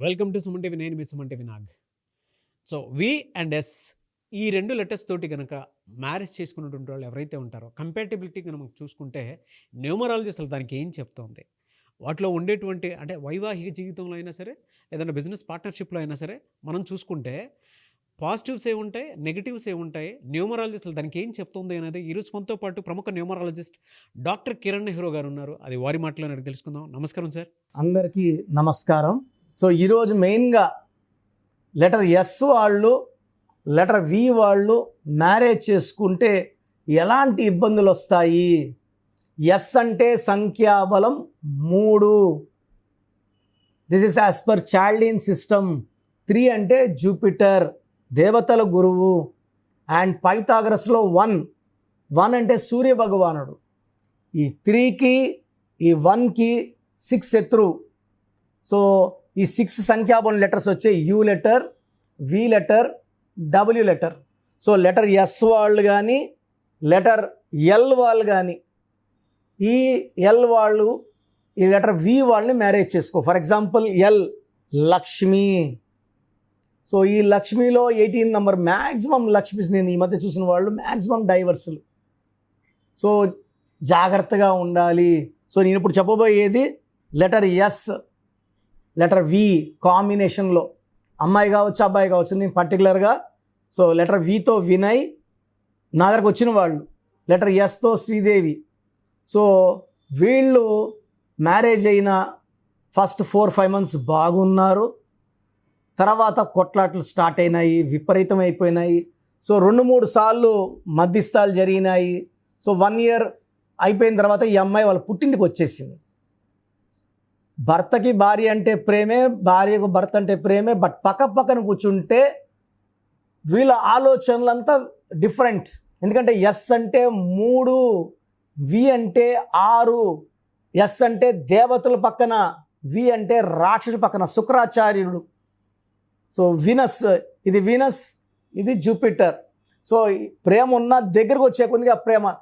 Welcome to Suman TV. నేను మీ Suman TV Nag. So V and S ఈ రెండు లెటర్స్ తోటి కనుక మ్యారేజ్ చేసుకున్నటువంటి వాళ్ళు ఎవరైతే ఉంటారో కంపాటబిలిటీ కనుక చూసుకుంటే న్యూమరాలజీ అసలు దానికి ఏం చెప్తోంది, వాటిలో ఉండేటువంటి అంటే వైవాహిక జీవితంలో అయినా సరే ఏదైనా బిజినెస్ పార్ట్నర్షిప్లో అయినా సరే మనం చూసుకుంటే పాజిటివ్స్ ఏ ఉంటాయి, నెగిటివ్స్ ఏ ఉంటాయి, న్యూమరాలజీ అసలు దానికి ఏం చెప్తుంది అనేది ఈరోజు మనతో పాటు ప్రముఖ న్యూమరాలజిస్ట్ డాక్టర్ కిరణ్ నెహ్రూ గారు ఉన్నారు. అది వారి మాటలోనే తెలుసుకుందాం. నమస్కారం సార్. అందరికీ నమస్కారం. సో ఈరోజు మెయిన్గా లెటర్ ఎస్ వాళ్ళు లెటర్ వి వాళ్ళు మ్యారేజ్ చేసుకుంటే ఎలాంటి ఇబ్బందులు వస్తాయి. ఎస్ అంటే సంఖ్యాబలం 3, this is as per చాల్డీన్ system. 3 అంటే జూపిటర్, దేవతల గురువు. అండ్ పైథాగరస్లో 1 అంటే సూర్య భగవానుడు. ఈ 3కి ఈ 1కి 6 శత్రువు. సో ఈ 6 సంఖ్యాబలం లెటర్స్ వచ్చే you letter, V letter, W letter. So letter S వాళ్ళు కానీ లెటర్ ఎల్ వాళ్ళు కానీ ఈ ఎల్ వాళ్ళు ఈ లెటర్ వి వాళ్ళని మ్యారేజ్ చేసుకో. For example L Lakshmi. So ఈ లక్ష్మిలో 18 నెంబర్ మ్యాక్సిమం లక్ష్మీస్ నేను ఈ మధ్య చూసిన వాళ్ళు మ్యాక్సిమం డైవర్సులు. సో జాగ్రత్తగా ఉండాలి. సో నేను ఇప్పుడు చెప్పబోయేది లెటర్ ఎస్ లెటర్ వి కాంబినేషన్లో అమ్మాయి కావచ్చు అబ్బాయి కావచ్చు. నేను పర్టికులర్గా సో లెటర్ వితో వినయ్ నా దగ్గరకు వచ్చిన వాళ్ళు, లెటర్ ఎస్తో శ్రీదేవి. సో వీళ్ళు మ్యారేజ్ అయిన ఫస్ట్ 4-5 మంత్స్ బాగున్నారు, తర్వాత కొట్లాట్లు స్టార్ట్ అయినాయి, విపరీతం అయిపోయినాయి. సో 2-3 సార్లు మధ్యస్థాలు జరిగినాయి. సో 1 ఇయర్ అయిపోయిన తర్వాత ఈ అమ్మాయి వాళ్ళ పుట్టింటికి వచ్చేసింది. భర్తకి భార్య అంటే ప్రేమే, భార్యకు భర్త అంటే ప్రేమే. బట్ పక్కన కూర్చుంటే వీళ్ళ ఆలోచనలంతా డిఫరెంట్. ఎందుకంటే ఎస్ అంటే 3, వి అంటే 6, ఎస్ అంటే దేవతల పక్కన, వి అంటే రాక్షసు పక్కన శుక్రాచార్యుడు. సో ఇది వీనస్, ఇది జూపిటర్. సో ప్రేమ ఉన్న దగ్గరకు వచ్చే కొద్దిగా ప్రేమ.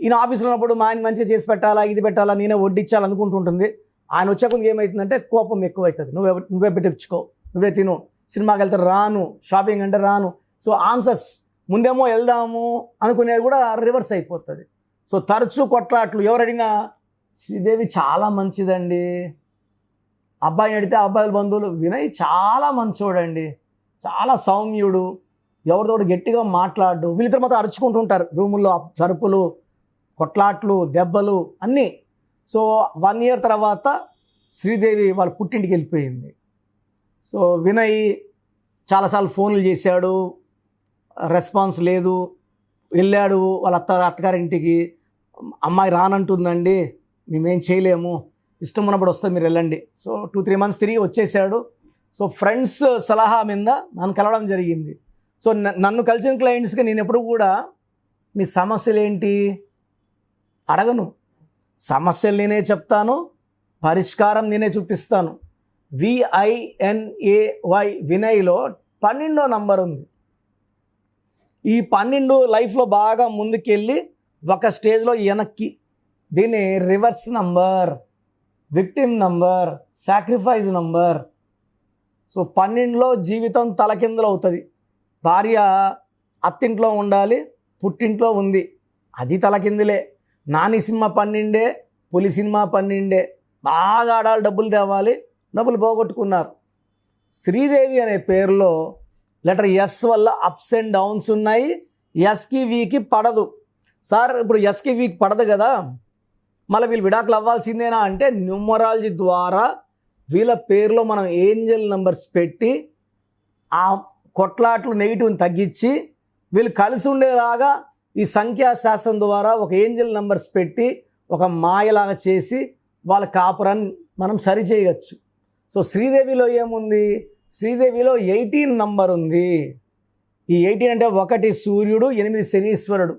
ఈయన ఆఫీస్లో ఉన్నప్పుడు మా ఆయన మంచిగా చేసి పెట్టాలా, ఇది పెట్టాలా, నేనే వడ్డించాలి అనుకుంటుంటుంది. ఆయన వచ్చే కొద్దిగా ఏమవుతుందంటే కోపం ఎక్కువవుతుంది. నువ్వే పెట్టించుకో, నువ్వే తిను, సినిమాకి వెళ్తే రాను, షాపింగ్ అంటే రాను. సో ఆన్సర్స్ ముందేమో వెళ్దాము అనుకునేది కూడా రివర్స్ అయిపోతుంది. సో తరచూ కొట్లాట్లు. ఎవరు అడిగినా శ్రీదేవి చాలా మంచిదండి, అబ్బాయిని అడిగితే అబ్బాయిల బంధువులు వినయ్ చాలా మంచోడండి, చాలా సౌమ్యుడు, ఎవరితో గట్టిగా మాట్లాడు. వీళ్ళిద్దరు మాత్రం అరుచుకుంటూ ఉంటారు రూముల్లో, చరుపులు, కొట్లాట్లు, దెబ్బలు అన్నీ. సో 1 ఇయర్ తర్వాత శ్రీదేవి వాళ్ళ పుట్టింటికి వెళ్ళిపోయింది. సో వినయ్ చాలాసార్లు ఫోన్లు చేశాడు, రెస్పాన్స్ లేదు. వెళ్ళాడు వాళ్ళ అత్తగారింటికి. అమ్మాయి రానంటుందండి, మేమేం చేయలేము, ఇష్టం ఉన్నప్పుడు వస్తే మీరు వెళ్ళండి. సో 2-3 మంత్స్ తిరిగి వచ్చేసాడు. సో ఫ్రెండ్స్ సలహా మీద నన్ను కలవడం జరిగింది. సో నన్ను కలిసిన క్లయింట్స్కి నేను ఎప్పుడు కూడా మీ సమస్యలు ఏంటి అడగను. సమస్యలు నేనే చెప్తాను, పరిష్కారం నేనే చూపిస్తాను. VINAY వినయ్లో 12వ నంబర్ ఉంది. ఈ 12 లైఫ్లో బాగా ముందుకెళ్ళి ఒక స్టేజ్లో వెనక్కి. దీన్ని reverse number, victim number, sacrifice number. So 12లో జీవితం తలకిందులు అవుతుంది. భార్య అత్తింట్లో ఉండాలి, పుట్టింట్లో ఉంది, అది తలకిందులే. నాని సినిమా 12, పులి సినిమా 12. బాగా ఆడాలి, డబ్బులు తేవాలి, డబ్బులు పోగొట్టుకున్నారు. శ్రీదేవి అనే పేరులో లెటర్ ఎస్ వల్ల అప్స్ అండ్ డౌన్స్ ఉన్నాయి. ఎస్కి వికి పడదు. సార్ ఇప్పుడు ఎస్కి వికి పడదు కదా, మళ్ళీ వీళ్ళు విడాకులు అవ్వాల్సిందేనా అంటే న్యూమరాలజీ ద్వారా వీళ్ళ పేరులో మనం ఏంజల్ నెంబర్స్ పెట్టి ఆ కొట్లాట్లు నెగిటివ్ని తగ్గించి వీళ్ళు కలిసి ఉండేలాగా ఈ సంఖ్యాశాస్త్రం ద్వారా ఒక ఏంజల్ నెంబర్స్ పెట్టి ఒక మాయలాగా చేసి వాళ్ళ కాపురాన్ని మనం సరి చేయవచ్చు. సో శ్రీదేవిలో ఏముంది, శ్రీదేవిలో 18 నంబర్ ఉంది. ఈ 18 అంటే 1 సూర్యుడు, 8 శనీశ్వరుడు.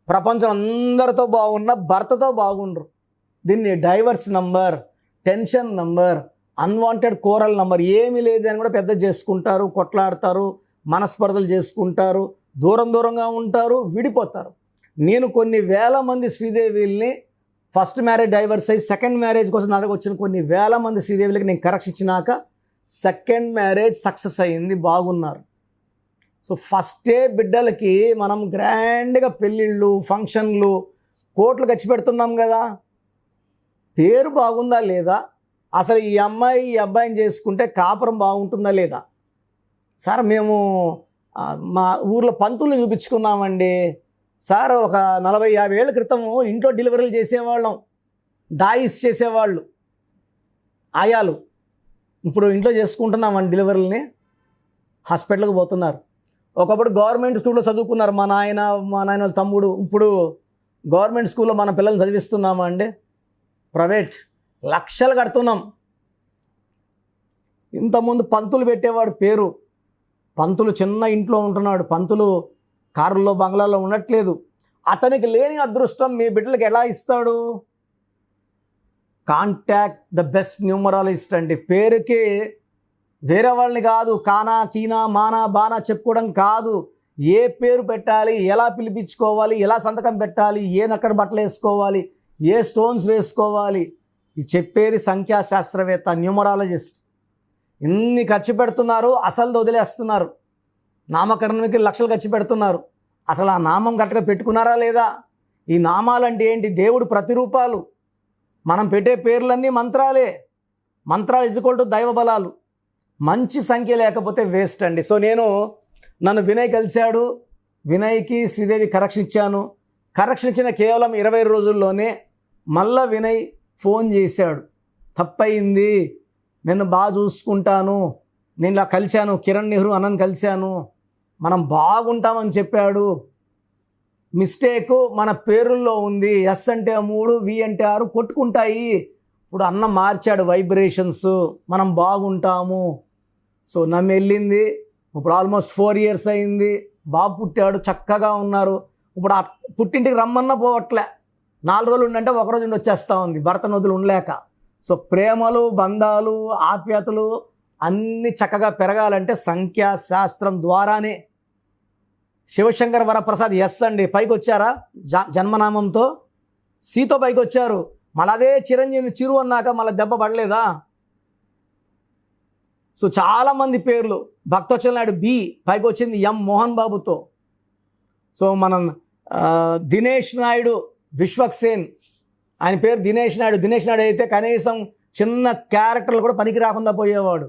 ప్రపంచం అందరితో బాగున్న భర్తతో బాగుండరు. దీన్ని divorce number, tension number, unwanted coral number. ఏమీ లేదు అని కూడా పెద్ద చేసుకుంటారు, కొట్లాడతారు, మనస్పర్ధలు చేసుకుంటారు, దూరంగా ఉంటారు, విడిపోతారు. నేను కొన్ని వేల మంది శ్రీదేవిల్ని ఫస్ట్ మ్యారేజ్ డైవర్స్ అయ్యి సెకండ్ మ్యారేజ్ కోసం నా దగ్గర వచ్చిన కొన్ని వేల మంది శ్రీదేవులకి నేను కరెక్షన్ ఇచ్చినాక సెకండ్ మ్యారేజ్ సక్సెస్ అయ్యింది, బాగున్నారు. సో ఫస్టే బిడ్డలకి మనం గ్రాండ్గా పెళ్ళిళ్ళు, ఫంక్షన్లు, కోట్లు ఖర్చు పెడుతున్నాం కదా. పేరు బాగుందా లేదా, అసలు ఈ అమ్మాయి ఈ అబ్బాయిని చేసుకుంటే కాపురం బాగుంటుందా లేదా. సార్ మేము మా ఊర్లో పంతులు చూపించుకున్నామండి సార్, ఒక 40-50 ఏళ్ళ క్రితము ఇంట్లో డెలివరీలు చేసేవాళ్ళం, డాయిస్ చేసేవాళ్ళు ఆయాలు. ఇప్పుడు ఇంట్లో చేసుకుంటున్నామండి డెలివరీలని, హాస్పిటల్కి పోతున్నారు. ఒకప్పుడు గవర్నమెంట్ స్కూల్లో చదువుకున్నారు మా నాయన వాళ్ళ తమ్ముడు, ఇప్పుడు గవర్నమెంట్ స్కూల్లో మన పిల్లల్ని చదివిస్తున్నామా అండి? ప్రైవేట్ లక్షలు కడుతున్నాం. ఇంతకుముందు పంతులు పెట్టేవాడు పేరు, పంతులు చిన్న ఇంట్లో ఉంటున్నాడు, పంతులు కారుల్లో బంగ్లాల్లో ఉండట్లేదు. అతనికి లేని అదృష్టం మీ బిడ్డలకు ఎలా ఇస్తాడు? కాంటాక్ట్ ద బెస్ట్ న్యూమరాలజిస్ట్ అండి. పేరుకి వేరే వాళ్ళని కాదు, కానా కీనా మానా బానా చెప్పుకోవడం కాదు. ఏ పేరు పెట్టాలి, ఎలా పిలిపించుకోవాలి, ఎలా సంతకం పెట్టాలి, ఏ నక్కడ బట్టలు వేసుకోవాలి, ఏ స్టోన్స్ వేసుకోవాలి, ఇది చెప్పేది సంఖ్యాశాస్త్రవేత్త, న్యూమరాలజిస్ట్. ఇన్ని ఖర్చు పెడుతున్నారు, అసలు వదిలేస్తున్నారు. నామకరణకి లక్షలు ఖర్చు పెడుతున్నారు. అసలు ఆ నామం కరెక్ట్గా పెట్టుకున్నారా లేదా? ఈ నామాలంటే ఏంటి? దేవుడు ప్రతిరూపాలు. మనం పెట్టే పేర్లన్నీ మంత్రాలే. మంత్రాలు ఈక్వల్ టు దైవ బలాలు. మంచి సంఖ్య లేకపోతే వేస్ట్ అండి. సో నన్ను వినయ్ కలిశాడు, వినయ్కి శ్రీదేవి కరెక్షన్ ఇచ్చాను. కరెక్షన్ ఇచ్చిన కేవలం 20 రోజుల్లోనే మళ్ళా వినయ్ ఫోన్ చేశాడు, తప్పయింది, నేను బాగా చూసుకుంటాను, నేను ఇలా కలిశాను, కిరణ్ నెహ్రూ అన్నని కలిశాను, మనం బాగుంటామని చెప్పాడు, మిస్టేక్ మన పేరుల్లో ఉంది, ఎస్ అంటే 3, వి అంటే 6 కొట్టుకుంటాయి, ఇప్పుడు అన్న మార్చాడు వైబ్రేషన్స్, మనం బాగుంటాము. సో నన్ను వెళ్ళింది. ఇప్పుడు ఆల్మోస్ట్ 4 years అయింది, బాబు పుట్టాడు, చక్కగా ఉన్నారు. ఇప్పుడు పుట్టింటికి రమ్మన్నా పోవట్లే, 4 రోజులు ఉండంటే 1 రోజు ఉండి వచ్చేస్తూ ఉంది, భర్త నదులు ఉండలేక. సో ప్రేమలు, బంధాలు, ఆప్యాయతలు అన్నీ చక్కగా పెరగాలంటే సంఖ్యాశాస్త్రం ద్వారానే. శివశంకర్ వరప్రసాద్ ఎస్ అండి, పైకి వచ్చారా జన్మనామంతో, సీతో పైకి వచ్చారు. మళ్ళీ అదే చిరంజీవిని చిరు అన్నాక మళ్ళీ దెబ్బ పడలేదా? సో చాలామంది పేర్లు, భక్తవత్సల నాయుడు బి పైకి వచ్చింది ఎం మోహన్ బాబుతో. సో మనం దినేష్ నాయుడు విశ్వక్సేన్, ఆయన పేరు దినేష్ నాయుడు. దినేష్ నాయుడు అయితే కనీసం చిన్న క్యారెక్టర్లు కూడా పనికి రాకుండా పోయేవాడు.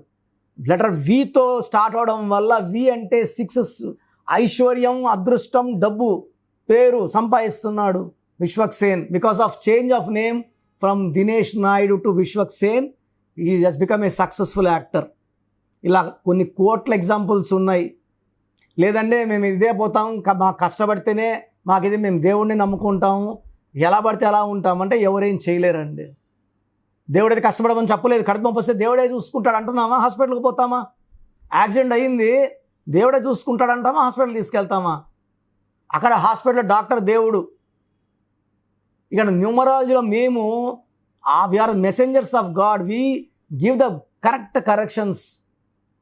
లెటర్ వితో స్టార్ట్ అవడం వల్ల, వి అంటే 6, ఐశ్వర్యం, అదృష్టం, డబ్బు, పేరు సంపాదిస్తున్నాడు Vishwaksen. Because of change of name from Dinesh Naidu to Vishwaksen, ఈ just become a successful actor. ఇలా కొన్ని కోట్ల ఎగ్జాంపుల్స్ ఉన్నాయి. లేదంటే మేము ఇదే పోతాం, మాకు కష్టపడితేనే మాకు ఇది, మేము దేవుడిని నమ్ముకుంటాము, ఎలా పడితే అలా ఉంటామంటే ఎవరేం చేయలేరండి. దేవుడైతే కష్టపడమని చెప్పలేదు. కడుపు నొప్పి వస్తే దేవుడే చూసుకుంటాడు అంటున్నామా? హాస్పిటల్కి పోతామా? యాక్సిడెంట్ అయ్యింది, దేవుడే చూసుకుంటాడు అంటామా? హాస్పిటల్ తీసుకెళ్తామా? అక్కడ హాస్పిటల్ డాక్టర్ దేవుడు. ఇక్కడ న్యూమరాలజీలో మేము we are messengers of God, we give the correct corrections.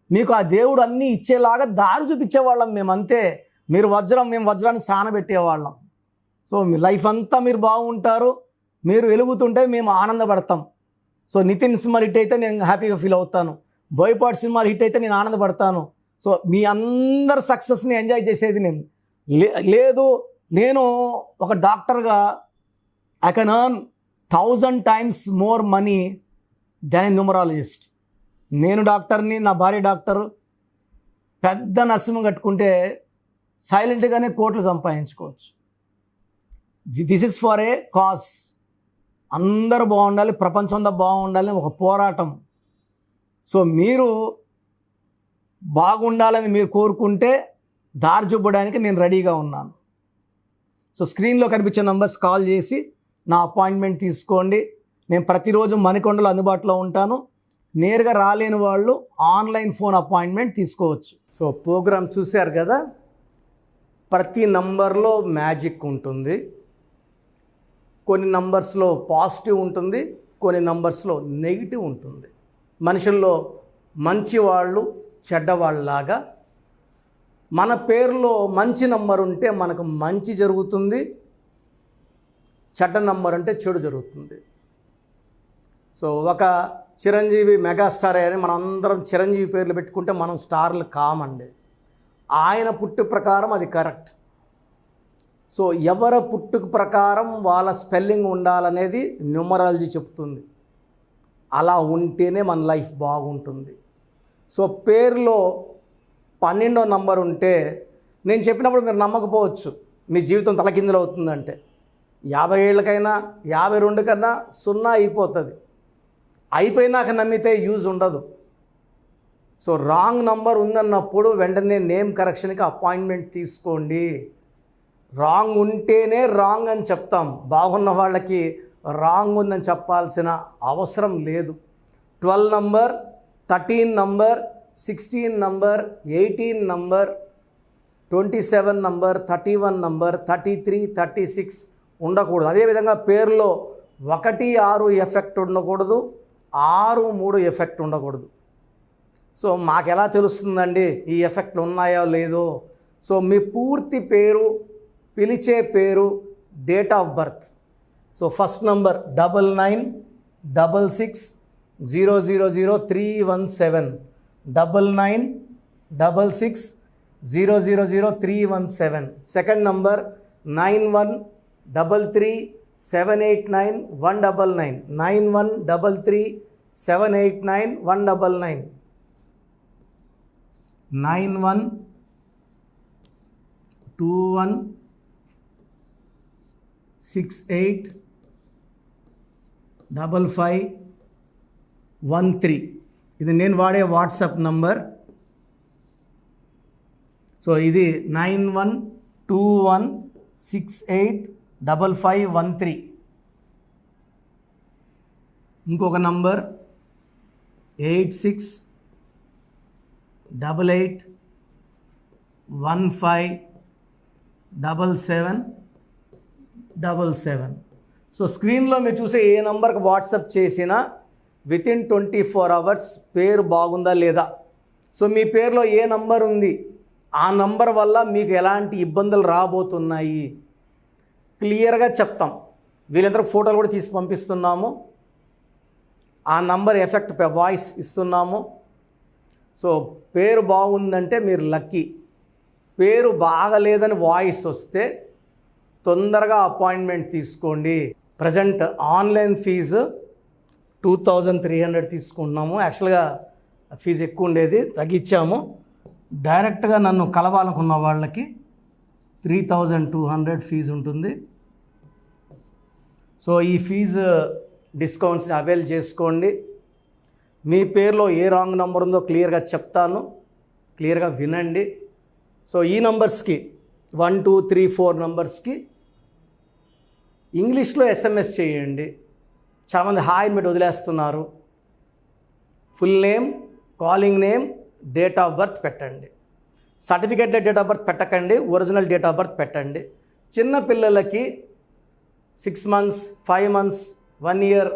మీకు ఆ దేవుడు అన్నీ ఇచ్చేలాగా దారి చూపించేవాళ్ళం మేము, అంతే. మీరు వజ్రం, మేము వజ్రాన్ని సానబెట్టేవాళ్ళం. సో మీ లైఫ్ అంతా మీరు బాగుంటారు, మీరు వెలుగుతుంటే మేము ఆనందపడతాం. సో నితిన్ సినిమా హిట్ అయితే నేను హ్యాపీగా ఫీల్ అవుతాను, బోయపాటి సినిమాలు హిట్ అయితే నేను ఆనందపడతాను. సో మీ అందరి సక్సెస్ని ఎంజాయ్ చేసేది నేను. లేదు, నేను ఒక డాక్టర్గా I can earn 1000 times more money then a numerologist. నేను డాక్టర్ని, నా భార్య డాక్టరు, పెద్ద నర్సింగ్ కట్టుకుంటే సైలెంట్గానే కోట్లు సంపాదించుకోవచ్చు. This is for a cause. అందరూ బాగుండాలి, ప్రపంచం అంతా బాగుండాలి, ఒక పోరాటం. సో మీరు బాగుండాలని మీరు కోరుకుంటే దారి చూపడానికి నేను రెడీగా ఉన్నాను. సో స్క్రీన్లో కనిపించే నంబర్స్ కాల్ చేసి నా అపాయింట్మెంట్ తీసుకోండి. నేను ప్రతిరోజు మణికొండలో అందుబాటులో ఉంటాను. నేరుగా రాలేని వాళ్ళు ఆన్లైన్ ఫోన్ అపాయింట్మెంట్ తీసుకోవచ్చు. సో ప్రోగ్రామ్ చూశారు కదా, ప్రతి నంబర్లో మ్యాజిక్ ఉంటుంది. కొన్ని నంబర్స్లో పాజిటివ్ ఉంటుంది, కొన్ని నంబర్స్లో నెగిటివ్ ఉంటుంది. మనుషుల్లో మంచి వాళ్ళు చెడ్డవాళ్ళలాగా మన పేరులో మంచి నంబర్ ఉంటే మనకు మంచి జరుగుతుంది, చెడ్డ నంబర్ అంటే చెడు జరుగుతుంది. సో ఒక చిరంజీవి మెగాస్టార్ అని మనం అందరం చిరంజీవి పేర్లు పెట్టుకుంటే మనం స్టార్లు కామండి. ఆయన పుట్టు ప్రకారం అది కరెక్ట్. సో ఎవరి పుట్టుకు ప్రకారం వాళ్ళ స్పెల్లింగ్ ఉండాలనేది న్యూమరాలజీ చెప్తుంది. అలా ఉంటేనే మన లైఫ్ బాగుంటుంది. సో పేరులో 12వ నంబర్ ఉంటే నేను చెప్పినప్పుడు మీరు నమ్మకపోవచ్చు, మీ జీవితం తలకిందులు అవుతుందంటే 50 ఏళ్ళకైనా 52 కన్నా 0 అయిపోతుంది. అయిపోయినాక నమ్మితే యూజ్ ఉండదు. సో రాంగ్ నంబర్ ఉందన్నప్పుడు వెంటనే నేమ్ కరెక్షన్కి అపాయింట్మెంట్ తీసుకోండి. రాంగ్ ఉంటేనే రాంగ్ అని చెప్తాం, బాగున్న వాళ్ళకి రాంగ్ ఉందని చెప్పాల్సిన అవసరం లేదు. 12 number, 13 number, 16 number, 18 number, 27 number, 31 number, 33, 36 ఉండకూడదు. అదేవిధంగా పేరులో 1, 6 ఎఫెక్ట్ ఉండకూడదు, 6, 3 ఎఫెక్ట్ ఉండకూడదు. సో మాకు ఎలా తెలుస్తుందండి ఈ ఎఫెక్ట్లు ఉన్నాయో లేదో? సో మీ పూర్తి పేరు, పిలిచే పేరు, date of birth. So first number 9966000317, 9966000317. Second number 9133789199, 9133789199, 9121685513. ఇది నేను వాడే వాట్సాప్ నంబర్. సో ఇది 9121685513. ఇంకొక నంబర్ 8688157777. సో స్క్రీన్లో మీరు చూసే ఏ నంబర్కి వాట్సాప్ చేసినా వితిన్ 24 అవర్స్ పేరు బాగుందా లేదా, సో మీ పేరులో ఏ నంబర్ ఉంది, ఆ నంబర్ వల్ల మీకు ఎలాంటి ఇబ్బందులు రాబోతున్నాయి క్లియర్గా చెప్తాం. వీళ్ళందరూ ఫోటోలు కూడా తీసి పంపిస్తున్నాము. ఆ నంబర్ ఎఫెక్ట్ వాయిస్ ఇస్తున్నాము. సో పేరు బాగుందంటే మీరు లక్కీ. పేరు బాగలేదని వాయిస్ వస్తే తొందరగా అపాయింట్మెంట్ తీసుకోండి. ప్రజెంట్ ఆన్లైన్ ఫీజు 2300 తీసుకుంటున్నాము. యాక్చువల్గా ఫీజు ఎక్కువ ఉండేది, తగ్గించాము. డైరెక్ట్గా నన్ను కలవాలనుకున్న వాళ్ళకి 3200 ఫీజు ఉంటుంది. సో ఈ ఫీజు డిస్కౌంట్స్ని అవైల్ చేసుకోండి. మీ పేరులో ఏ రాంగ్ నెంబర్ ఉందో క్లియర్గా చెప్తాను, క్లియర్గా వినండి. సో ఈ నంబర్స్కి 1, 2, 3, 4 నంబర్స్కి ఇంగ్లీష్లో SMS చేయండి. చాలామంది హాయ్ మీరు వదిలేస్తున్నారు. Full name, calling name, date of birth పెట్టండి. సర్టిఫికేట్ డేట్ ఆఫ్ బర్త్ పెట్టకండి, ఒరిజినల్ డేట్ ఆఫ్ బర్త్ పెట్టండి. చిన్న పిల్లలకి 6 months, 5 months, 1 year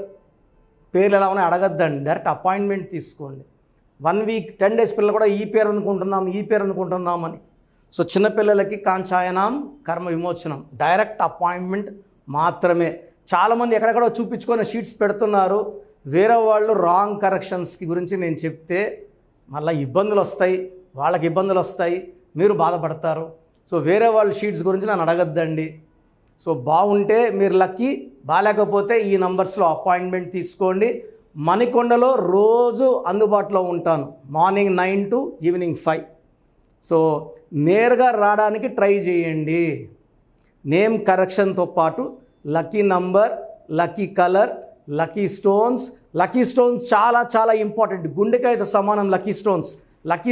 పేర్లు ఎలా ఉన్నాయో అడగద్దండి, డైరెక్ట్ అపాయింట్మెంట్ తీసుకోండి. 1 week, 10 days పిల్లలు కూడా ఈ పేరు అనుకుంటున్నామని. సో చిన్నపిల్లలకి కాంచాయనం కర్మ విమోచనం, డైరెక్ట్ అపాయింట్మెంట్ మాత్రమే. చాలామంది ఎక్కడెక్కడో చూపించుకొని షీట్స్ పెడుతున్నారు. వేరే వాళ్ళు రాంగ్ కరెక్షన్స్కి గురించి నేను చెప్తే మళ్ళీ ఇబ్బందులు వస్తాయి, వాళ్ళకి ఇబ్బందులు వస్తాయి, మీరు బాధపడతారు. సో వేరే వాళ్ళ షీట్స్ గురించి నన్ను అడగద్దండి. సో బాగుంటే మీరు లక్కీ, బాగాలేకపోతే ఈ నంబర్స్లో అపాయింట్మెంట్ తీసుకోండి. మణికొండలో రోజు అందుబాటులో ఉంటాను, మార్నింగ్ 9 to ఈవినింగ్ 5. సో నేరుగా రావడానికి ట్రై చేయండి. నేమ్ కరెక్షన్తో పాటు lucky number, lucky colour, lucky stones చాలా చాలా ఇంపార్టెంట్. గుండెకాయతో సమానం లక్కీ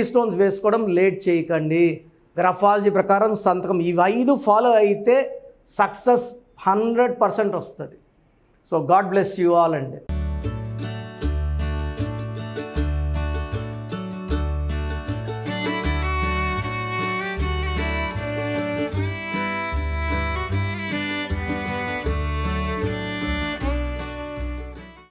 స్టోన్స్ వేసుకోవడం లేట్ చేయకండి. గ్రఫాలజీ ప్రకారం సంతకం, ఇవి 5 ఫాలో అయితే సక్సెస్ 100% వస్తుంది. So God bless you all అండి.